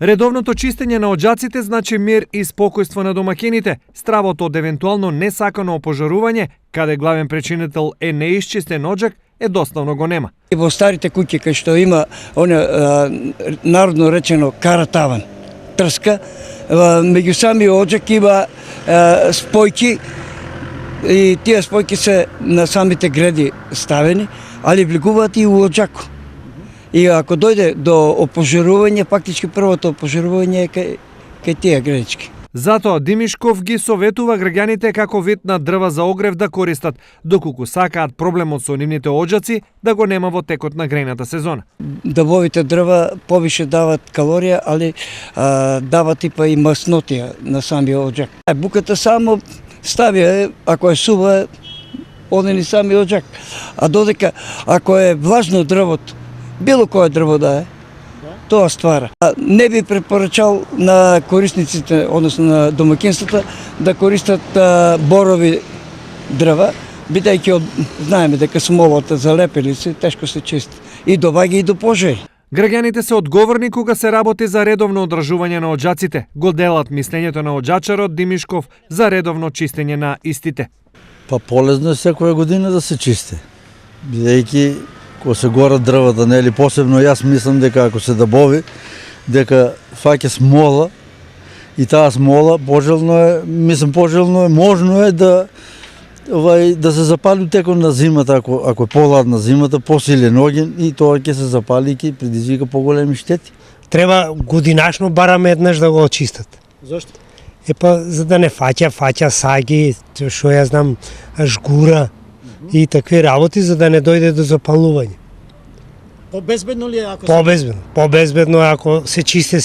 Редовното чистење на оџаците значи мир и спокојство на домакините. Стравото од евентуално несакано опожарување, каде главен причинител е неисчистен оџак, едноставно го нема. Во старите куќи кај што има народно речено каратаван, трска, меѓу сами оџак има спојки и тие спојки се на самите греди ставени, али влегуваат и у оџаку. И ако дојде до опожарување, фактички првото опожарување е кај тие гредички. Затоа Димишков ги советува граѓаните како вид на дрва за огрев да користат, доколку сакаат проблемот со нивните оџаци да го нема во текот на грејната сезона. Дрвовите дрва повише дават калорија, али дават типа и маснотија на самиот оџак. Буката само ставија, ако е сува, одени самиот оџак. А додека ако е влажно дрвото, било кое дрво да е, тоа ствара. Не би препорачал на корисниците, односно на домакинствата, да користат борови дрва, бидејќи знаеме дека смолата залепели се, тешко се чисти и доваѓа и до пожари. Граѓаните се одговорни кога се работи за редовно одржување на оџаците. Го делат мислењето на оџачарот Димишков за редовно чистење на истите. Па полезно е секоја година да се чисти, бидејќи кога се горат дрвата, нели, посебно јас мислам дека ако се дабови, дека фаќа смола и таа смола пожелно е, можно е да се запали текот на зимата, ако е поладна зимата, посилен оѓен и тоа ќе се запали и ќе предизвика поголеми штети. Треба годинашно барам еднаш да го очистат. Зошто? За да не фаќа саги, што ја знам, жгура и такви работи, за да не дојде до запалување. Побезбедно ли е ако Побезбедно е ако се чисти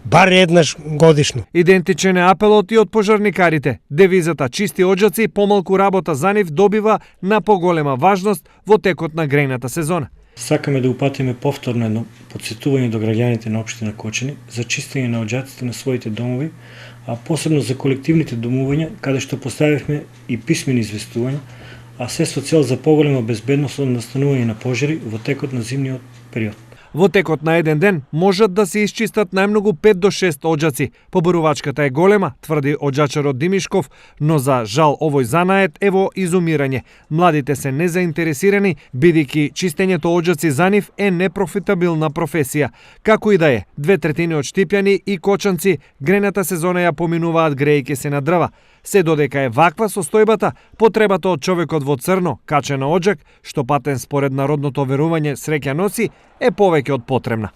бар еднаш годишно. Идентичен е апелот и од пожарникарите. Девизата "Чисти оџаци, помалку работа за нив" добива на поголема важност во текот на грејната сезона. Сакаме да упатиме повторно едно потсетување до граѓаните на општина Кочани за чистење на оџаците на своите домови, а посебно за колективните домувања, каде што поставивме и писмени известувања, а се со цел за поголема безбедност од настанување на пожари во текот на зимниот период. Во текот на еден ден можат да се исчистат најмногу 5 до 6 оџаци. Побарувачката е голема, тврди оџачарот Димишков, но за жал овој занает е во изумирање. Младите се незаинтересирани, бидејќи чистењето оџаци за нив е непрофитабилна професија. Како и да е, 2/3 од штипјани и кочанци грејната сезона ја поминуваат грејќи се на дрва. Се додека е ваква состојбата, потребата од човекот во црно, качен на оџак, што патен според народното верување среќа носи, е повеќе од потребна.